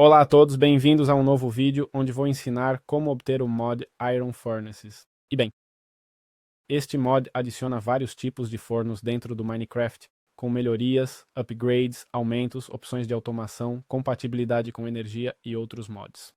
Olá a todos, bem-vindos a um novo vídeo onde vou ensinar como obter o mod Iron Furnaces. E bem, este mod adiciona vários tipos de fornos dentro do Minecraft, com melhorias, upgrades, aumentos, opções de automação, compatibilidade com energia e outros mods.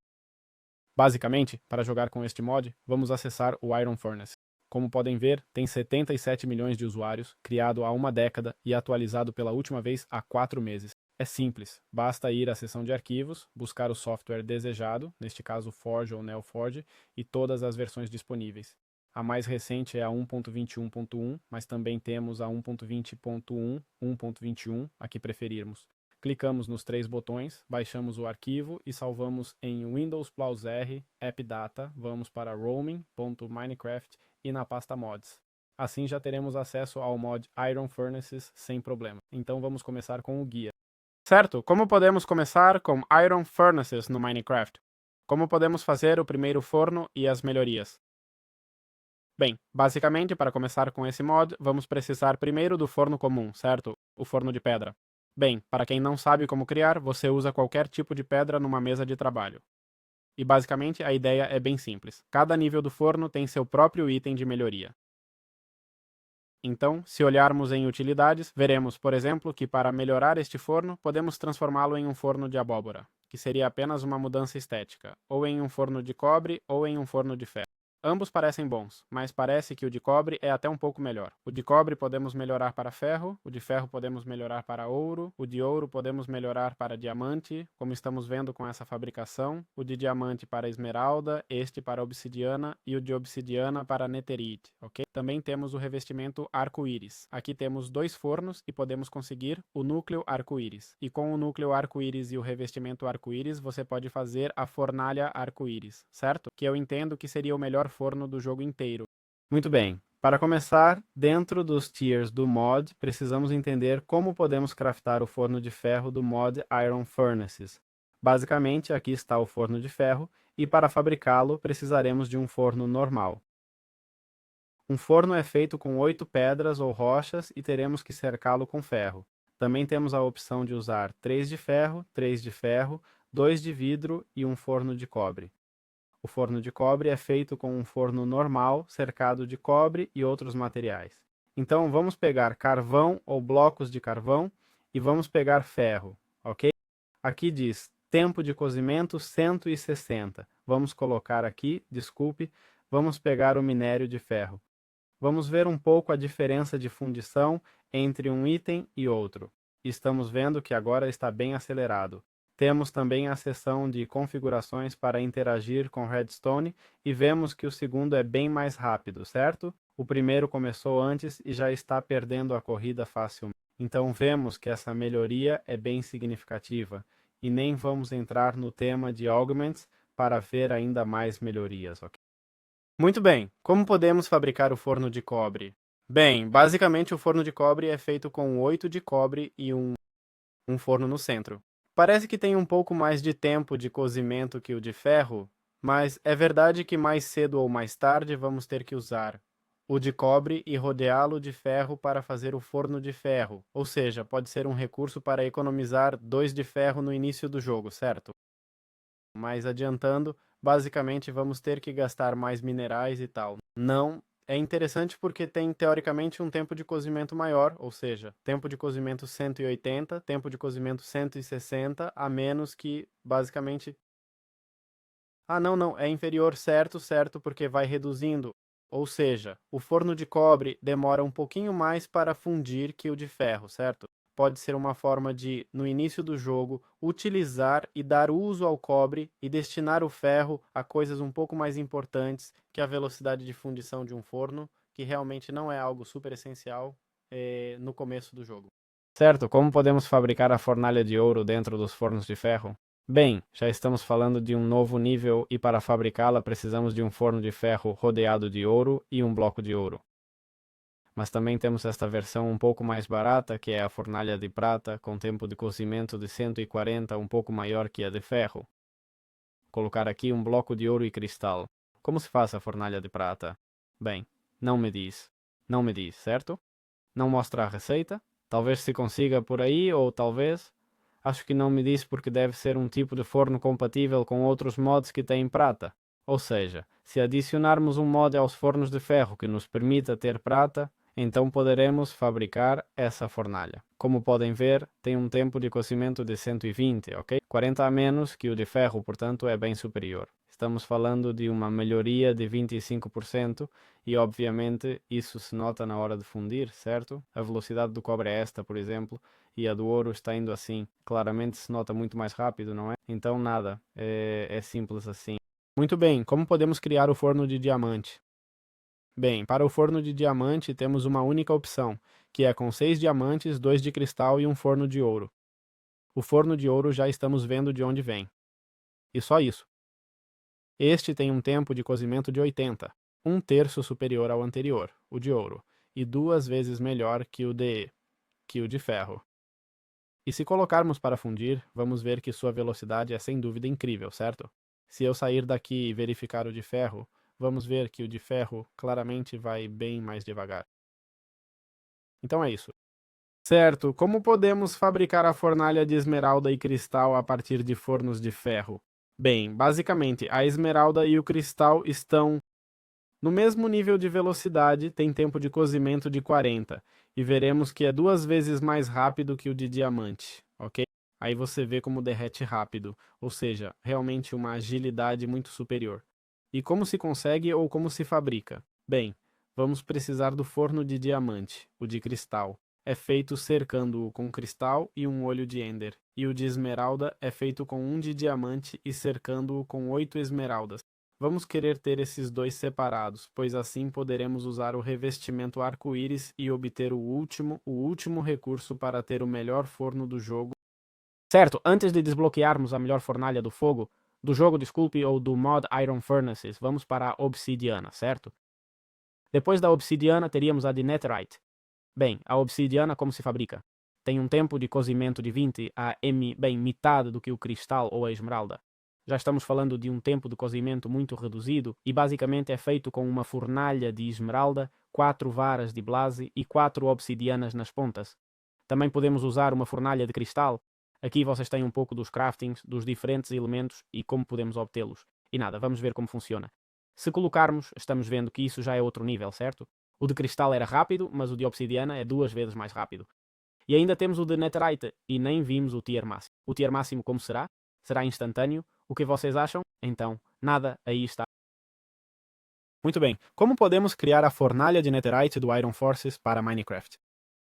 Basicamente, para jogar com este mod, vamos acessar o Iron Furnace. Como podem ver, tem 77 milhões de usuários, criado há uma década e atualizado pela última vez há 4 meses. É simples, basta ir à seção de arquivos, buscar o software desejado, neste caso Forge ou NeoForge, e todas as versões disponíveis. A mais recente é a 1.21.1, mas também temos a 1.20.1, 1.21, a que preferirmos. Clicamos nos 3 botões, baixamos o arquivo e salvamos em Windows Plus R, AppData, vamos para roaming.minecraft e na pasta mods. Assim já teremos acesso ao mod Iron Furnaces sem problema. Então vamos começar com o guia. Certo, como podemos começar com Iron Furnaces no Minecraft? Como podemos fazer o primeiro forno e as melhorias? Bem, basicamente para começar com esse mod, vamos precisar primeiro do forno comum, certo? O forno de pedra. Bem, para quem não sabe como criar, você usa qualquer tipo de pedra numa mesa de trabalho. E basicamente a ideia é bem simples. Cada nível do forno tem seu próprio item de melhoria. Então, se olharmos em utilidades, veremos, por exemplo, que para melhorar este forno, podemos transformá-lo em um forno de abóbora, que seria apenas uma mudança estética, ou em um forno de cobre ou em um forno de ferro. Ambos parecem bons, mas parece que o de cobre é até um pouco melhor. O de cobre podemos melhorar para ferro, o de ferro podemos melhorar para ouro, o de ouro podemos melhorar para diamante, como estamos vendo com essa fabricação, o de diamante para esmeralda, este para obsidiana e o de obsidiana para netherite, ok? Também temos o revestimento arco-íris. Aqui temos 2 fornos e podemos conseguir o núcleo arco-íris. E com o núcleo arco-íris e o revestimento arco-íris, você pode fazer a fornalha arco-íris, certo? Que eu entendo que seria o melhor forno do jogo inteiro. Muito bem. Para começar, dentro dos tiers do mod, precisamos entender como podemos craftar o forno de ferro do mod Iron Furnaces. Basicamente, aqui está o forno de ferro, e para fabricá-lo, precisaremos de um forno normal. Um forno é feito com 8 pedras ou rochas e teremos que cercá-lo com ferro. Também temos a opção de usar 3 de ferro, 3 de ferro, 2 de vidro e um forno de cobre. O forno de cobre é feito com um forno normal, cercado de cobre e outros materiais. Então vamos pegar carvão ou blocos de carvão e vamos pegar ferro, ok? Aqui diz tempo de cozimento 160. Vamos colocar aqui, desculpe, vamos pegar o minério de ferro. Vamos ver um pouco a diferença de fundição entre um item e outro. Estamos vendo que agora está bem acelerado. Temos também a seção de configurações para interagir com Redstone e vemos que o segundo é bem mais rápido, certo? O primeiro começou antes e já está perdendo a corrida facilmente. Então vemos que essa melhoria é bem significativa e nem vamos entrar no tema de augments para ver ainda mais melhorias, ok? Muito bem, como podemos fabricar o forno de cobre? Bem, basicamente o forno de cobre é feito com 8 de cobre e um forno no centro. Parece que tem um pouco mais de tempo de cozimento que o de ferro, mas é verdade que mais cedo ou mais tarde vamos ter que usar o de cobre e rodeá-lo de ferro para fazer o forno de ferro, ou seja, pode ser um recurso para economizar 2 de ferro no início do jogo, certo? Mas adiantando, basicamente vamos ter que gastar mais minerais e tal. Não é interessante porque tem teoricamente um tempo de cozimento maior, ou seja, tempo de cozimento 180, tempo de cozimento 160, a menos que basicamente. Ah, não, é inferior, certo, certo, porque vai reduzindo. Ou seja, o forno de cobre demora um pouquinho mais para fundir que o de ferro, certo? Pode ser uma forma de, no início do jogo, utilizar e dar uso ao cobre e destinar o ferro a coisas um pouco mais importantes que a velocidade de fundição de um forno, que realmente não é algo super essencial no começo do jogo. Certo, como podemos fabricar a fornalha de ouro dentro dos fornos de ferro? Bem, já estamos falando de um novo nível e para fabricá-la precisamos de um forno de ferro rodeado de ouro e um bloco de ouro. Mas também temos esta versão um pouco mais barata, que é a fornalha de prata, com tempo de cozimento de 140, um pouco maior que a de ferro. Colocar aqui um bloco de ouro e cristal. Como se faz a fornalha de prata? Bem, não me diz. Não me diz, certo? Não mostra a receita? Talvez se consiga por aí, ou talvez... Acho que não me disse porque deve ser um tipo de forno compatível com outros mods que têm prata. Ou seja, se adicionarmos um mod aos fornos de ferro que nos permita ter prata, então poderemos fabricar essa fornalha. Como podem ver, tem um tempo de cozimento de 120, ok? 40 a menos que o de ferro, portanto, é bem superior. Estamos falando de uma melhoria de 25% e, obviamente, isso se nota na hora de fundir, certo? A velocidade do cobre é esta, por exemplo, e a do ouro está indo assim. Claramente se nota muito mais rápido, não é? Então, nada, é simples assim. Muito bem, como podemos criar o forno de diamante? Bem, para o forno de diamante temos uma única opção, que é com 6 diamantes, 2 de cristal e um forno de ouro. O forno de ouro já estamos vendo de onde vem. E só isso. Este tem um tempo de cozimento de 80, um terço superior ao anterior, o de ouro, e 2 vezes melhor que o de ferro. E se colocarmos para fundir, vamos ver que sua velocidade é sem dúvida incrível, certo? Se eu sair daqui e verificar o de ferro, vamos ver que o de ferro claramente vai bem mais devagar. Então é isso. Certo, como podemos fabricar a fornalha de esmeralda e cristal a partir de fornos de ferro? Bem, basicamente, a esmeralda e o cristal estão no mesmo nível de velocidade, tem tempo de cozimento de 40, e veremos que é 2 vezes mais rápido que o de diamante, ok? Aí você vê como derrete rápido, ou seja, realmente uma agilidade muito superior. E como se consegue ou como se fabrica? Bem, vamos precisar do forno de diamante, o de cristal. É feito cercando-o com cristal e um olho de ender. E o de esmeralda é feito com um de diamante e cercando-o com 8 esmeraldas. Vamos querer ter esses dois separados, pois assim poderemos usar o revestimento arco-íris e obter o último recurso para ter o melhor forno do jogo. Certo, antes de desbloquearmos a melhor fornalha do jogo, desculpe, ou do mod Iron Furnaces, vamos para a obsidiana, certo? Depois da obsidiana, teríamos a de netherite. Bem, a obsidiana como se fabrica? Tem um tempo de cozimento de 20 a metade do que o cristal ou a esmeralda. Já estamos falando de um tempo de cozimento muito reduzido e basicamente é feito com uma fornalha de esmeralda, 4 varas de blase e 4 obsidianas nas pontas. Também podemos usar uma fornalha de cristal. Aqui vocês têm um pouco dos craftings, dos diferentes elementos e como podemos obtê-los. E nada, vamos ver como funciona. Se colocarmos, estamos vendo que isso já é outro nível, certo? O de cristal era rápido, mas o de obsidiana é 2 vezes mais rápido. E ainda temos o de netherite, e nem vimos o tier máximo. O tier máximo como será? Será instantâneo? O que vocês acham? Então, nada, aí está. Muito bem, como podemos criar a fornalha de netherite do Iron Forces para Minecraft?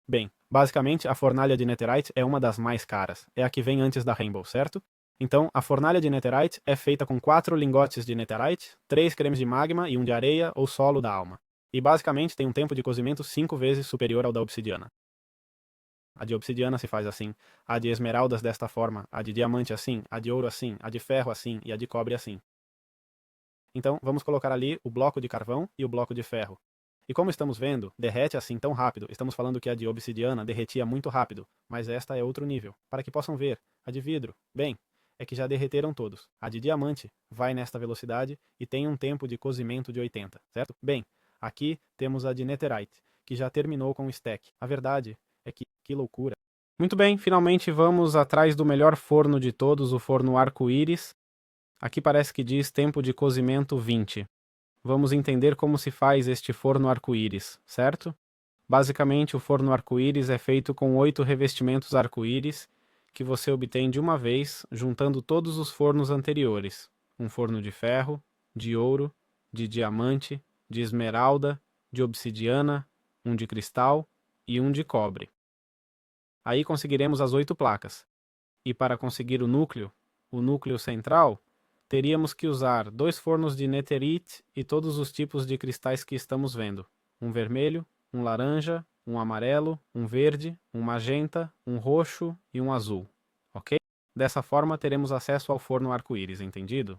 Bem, basicamente a fornalha de netherite é uma das mais caras, é a que vem antes da Rainbow, certo? Então, a fornalha de netherite é feita com 4 lingotes de netherite, 3 cremes de magma e um de areia ou solo da alma. E basicamente tem um tempo de cozimento 5 vezes superior ao da obsidiana. A de obsidiana se faz assim, a de esmeraldas desta forma, a de diamante assim, a de ouro assim, a de ferro assim e a de cobre assim. Então, vamos colocar ali o bloco de carvão e o bloco de ferro. E como estamos vendo, derrete assim tão rápido. Estamos falando que a de obsidiana derretia muito rápido, mas esta é outro nível. Para que possam ver, a de vidro, bem, é que já derreteram todos. A de diamante vai nesta velocidade e tem um tempo de cozimento de 80, certo? Bem, aqui temos a de netherite, que já terminou com o stack. A verdade é que loucura. Muito bem, finalmente vamos atrás do melhor forno de todos, o forno arco-íris. Aqui parece que diz tempo de cozimento 20. Vamos entender como se faz este forno arco-íris, certo? Basicamente, o forno arco-íris é feito com 8 revestimentos arco-íris que você obtém de uma vez, juntando todos os fornos anteriores. Um forno de ferro, de ouro, de diamante, de esmeralda, de obsidiana, um de cristal e um de cobre. Aí conseguiremos as 8 placas. E para conseguir o núcleo central, teríamos que usar 2 fornos de netherite e todos os tipos de cristais que estamos vendo. Um vermelho, um laranja, um amarelo, um verde, um magenta, um roxo e um azul. Ok? Dessa forma teremos acesso ao forno arco-íris, entendido?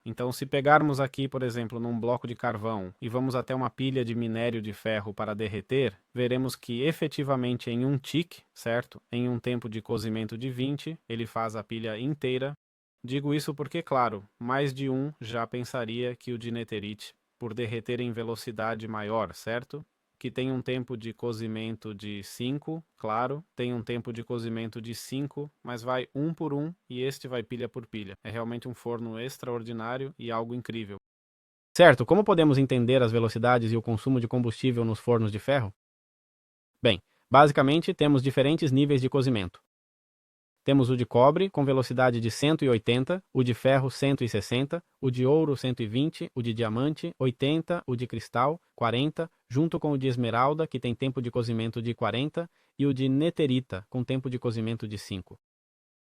Então, se pegarmos aqui, por exemplo, num bloco de carvão e vamos até uma pilha de minério de ferro para derreter, veremos que efetivamente em um tick, certo? Em um tempo de cozimento de 20, ele faz a pilha inteira. Digo isso porque, claro, mais de um já pensaria que o de netherite, por derreter em velocidade maior, certo? que tem um tempo de cozimento de 5, claro, tem um tempo de cozimento de 5, mas vai um por um e este vai pilha por pilha. É realmente um forno extraordinário e algo incrível. Certo, como podemos entender as velocidades e o consumo de combustível nos fornos de ferro? Bem, basicamente temos diferentes níveis de cozimento. Temos o de cobre com velocidade de 180, o de ferro 160, o de ouro 120, o de diamante 80, o de cristal 40, junto com o de esmeralda, que tem tempo de cozimento de 40, e o de neterita, com tempo de cozimento de 5.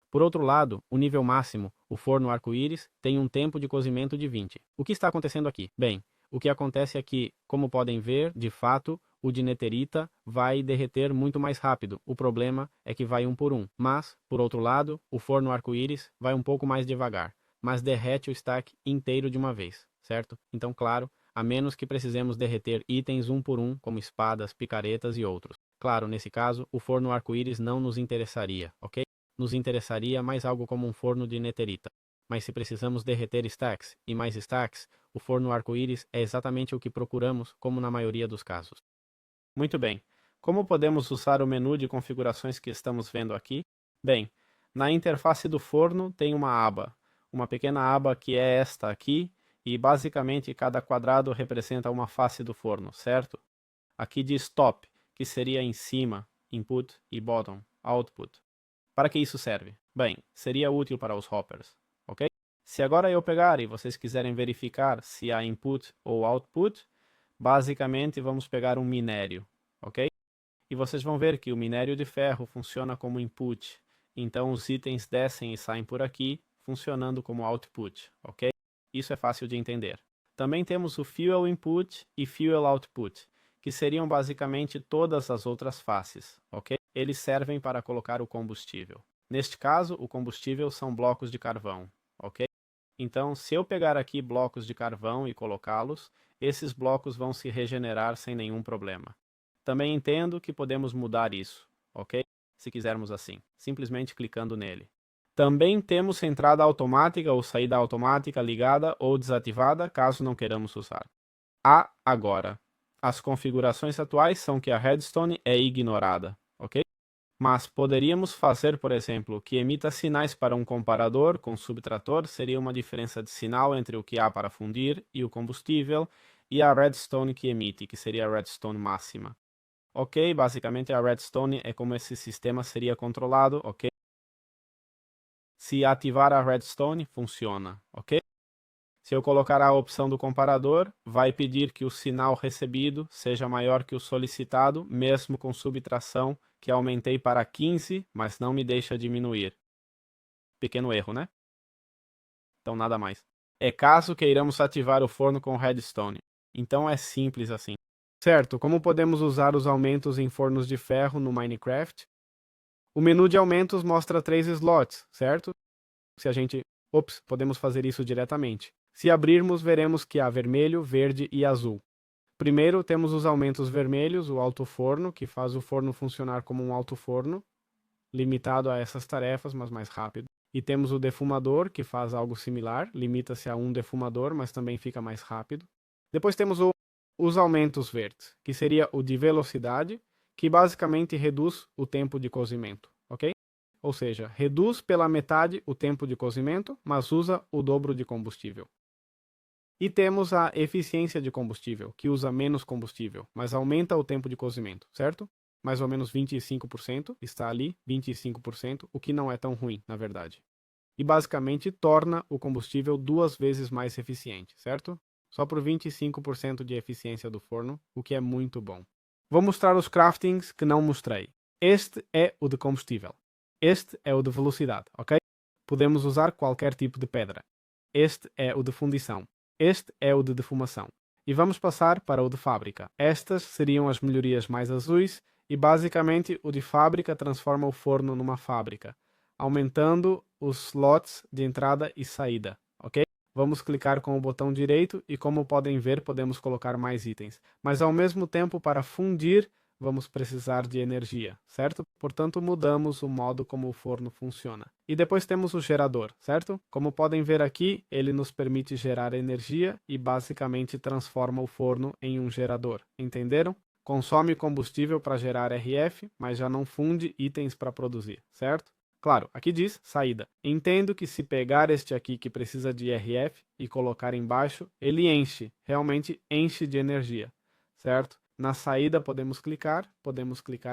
Por outro lado, o nível máximo, o forno arco-íris, tem um tempo de cozimento de 20. O que está acontecendo aqui? Bem, o que acontece é que, como podem ver, de fato, o de neterita vai derreter muito mais rápido. O problema é que vai um por um. Mas, por outro lado, o forno arco-íris vai um pouco mais devagar, mas derrete o stack inteiro de uma vez, certo? Então, claro, a menos que precisemos derreter itens um por um, como espadas, picaretas e outros. Claro, nesse caso, o forno arco-íris não nos interessaria, ok? Nos interessaria mais algo como um forno de neterita. Mas se precisamos derreter stacks e mais stacks, o forno arco-íris é exatamente o que procuramos, como na maioria dos casos. Muito bem. Como podemos usar o menu de configurações que estamos vendo aqui? Bem, na interface do forno tem uma pequena aba que é esta aqui, e basicamente cada quadrado representa uma face do forno, certo? Aqui diz top, que seria em cima, input, e bottom, output. Para que isso serve? Bem, seria útil para os hoppers, ok? Se agora eu pegar e vocês quiserem verificar se há input ou output, basicamente vamos pegar um minério, ok? E vocês vão ver que o minério de ferro funciona como input, então os itens descem e saem por aqui, funcionando como output, ok? Isso é fácil de entender. Também temos o fuel input e fuel output, que seriam basicamente todas as outras faces, ok? Eles servem para colocar o combustível. Neste caso, o combustível são blocos de carvão, ok? Então, se eu pegar aqui blocos de carvão e colocá-los, esses blocos vão se regenerar sem nenhum problema. Também entendo que podemos mudar isso, ok? Se quisermos assim, simplesmente clicando nele. Também temos entrada automática ou saída automática ligada ou desativada, caso não queiramos usar. Agora, as configurações atuais são que a redstone é ignorada, ok? Mas poderíamos fazer, por exemplo, que emita sinais para um comparador com subtrator, seria uma diferença de sinal entre o que há para fundir e o combustível, e a redstone que emite, que seria a redstone máxima. Ok, basicamente a redstone é como esse sistema seria controlado, ok? Se ativar a redstone, funciona, ok? Se eu colocar a opção do comparador, vai pedir que o sinal recebido seja maior que o solicitado, mesmo com subtração, que aumentei para 15, mas não me deixa diminuir. Pequeno erro, né? Então nada mais. É caso queiramos ativar o forno com redstone. Então é simples assim. Certo, como podemos usar os aumentos em fornos de ferro no Minecraft? O menu de aumentos mostra 3 slots, certo? Se a gente... podemos fazer isso diretamente. Se abrirmos, veremos que há vermelho, verde e azul. Primeiro, temos os aumentos vermelhos, o alto forno, que faz o forno funcionar como um alto forno, limitado a essas tarefas, mas mais rápido. E temos o defumador, que faz algo similar, limita-se a um defumador, mas também fica mais rápido. Depois temos os aumentos verdes, que seria o de velocidade, que basicamente reduz o tempo de cozimento, ok? Ou seja, reduz pela metade o tempo de cozimento, mas usa o dobro de combustível. E temos a eficiência de combustível, que usa menos combustível, mas aumenta o tempo de cozimento, certo? Mais ou menos 25%, está ali, 25%, o que não é tão ruim, na verdade. E basicamente torna o combustível 2 vezes mais eficiente, certo? Só por 25% de eficiência do forno, o que é muito bom. Vou mostrar os craftings que não mostrei. Este é o de combustível. Este é o de velocidade, ok? Podemos usar qualquer tipo de pedra. Este é o de fundição. Este é o de defumação. E vamos passar para o de fábrica. Estas seriam as melhorias mais azuis e basicamente o de fábrica transforma o forno numa fábrica, aumentando os slots de entrada e saída, ok? Vamos clicar com o botão direito e como podem ver podemos colocar mais itens. Mas ao mesmo tempo para fundir vamos precisar de energia, certo? Portanto, mudamos o modo como o forno funciona. E depois temos o gerador, certo? Como podem ver aqui, ele nos permite gerar energia e basicamente transforma o forno em um gerador. Entenderam? consome combustível para gerar RF, mas já não funde itens para produzir, certo? Claro, aqui diz saída. Entendo que se pegar este aqui que precisa de RF e colocar embaixo, ele enche, realmente enche de energia, certo? Na saída podemos clicar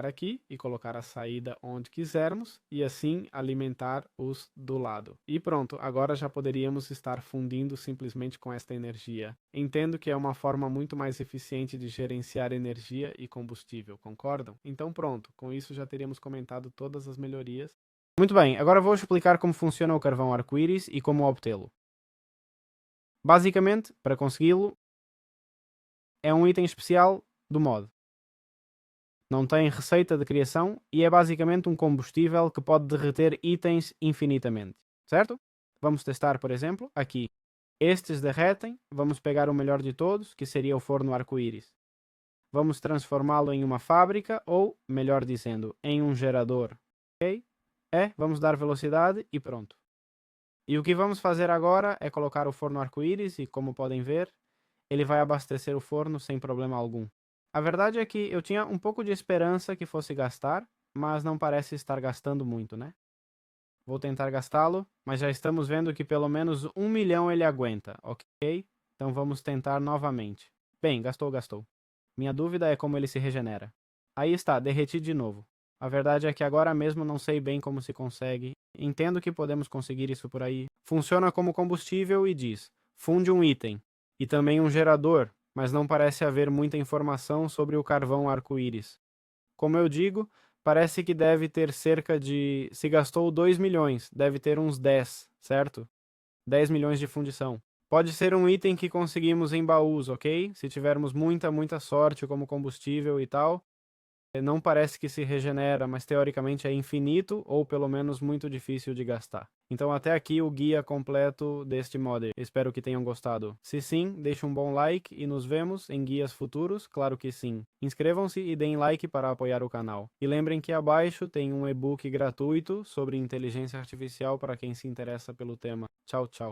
aqui e colocar a saída onde quisermos e assim alimentar os do lado. E pronto, agora já poderíamos estar fundindo simplesmente com esta energia. Entendo que é uma forma muito mais eficiente de gerenciar energia e combustível, concordam? Então pronto, com isso já teríamos comentado todas as melhorias. Muito bem, agora vou explicar como funciona o carvão arco-íris e como obtê-lo. Basicamente, para consegui-lo, é um item especial do mod. Não tem receita de criação e é basicamente um combustível que pode derreter itens infinitamente, certo? Vamos testar, por exemplo, aqui. Estes derretem, vamos pegar o melhor de todos, que seria o forno arco-íris. Vamos transformá-lo em uma fábrica ou, melhor dizendo, em um gerador, ok? Vamos dar velocidade e pronto. E o que vamos fazer agora é colocar o forno arco-íris e, como podem ver, ele vai abastecer o forno sem problema algum. A verdade é que eu tinha um pouco de esperança que fosse gastar, mas não parece estar gastando muito, né? Vou tentar gastá-lo, mas já estamos vendo que pelo menos 1 milhão ele aguenta, ok? Então vamos tentar novamente. Bem, gastou. Minha dúvida é como ele se regenera. Aí está, derreti de novo. A verdade é que agora mesmo não sei bem como se consegue. Entendo que podemos conseguir isso por aí. Funciona como combustível e diz, funde um item. E também um gerador, mas não parece haver muita informação sobre o carvão arco-íris. Como eu digo, parece que deve ter cerca de... Se gastou 2 milhões, deve ter uns 10, certo? 10 milhões de fundição. Pode ser um item que conseguimos em baús, ok? Se tivermos muita sorte como combustível e tal. Não parece que se regenera, mas teoricamente é infinito ou pelo menos muito difícil de gastar. Então até aqui o guia completo deste mod. Espero que tenham gostado. Se sim, deixe um bom like e nos vemos em guias futuros, claro que sim. Inscrevam-se e deem like para apoiar o canal. E lembrem que abaixo tem um e-book gratuito sobre inteligência artificial para quem se interessa pelo tema. Tchau, tchau.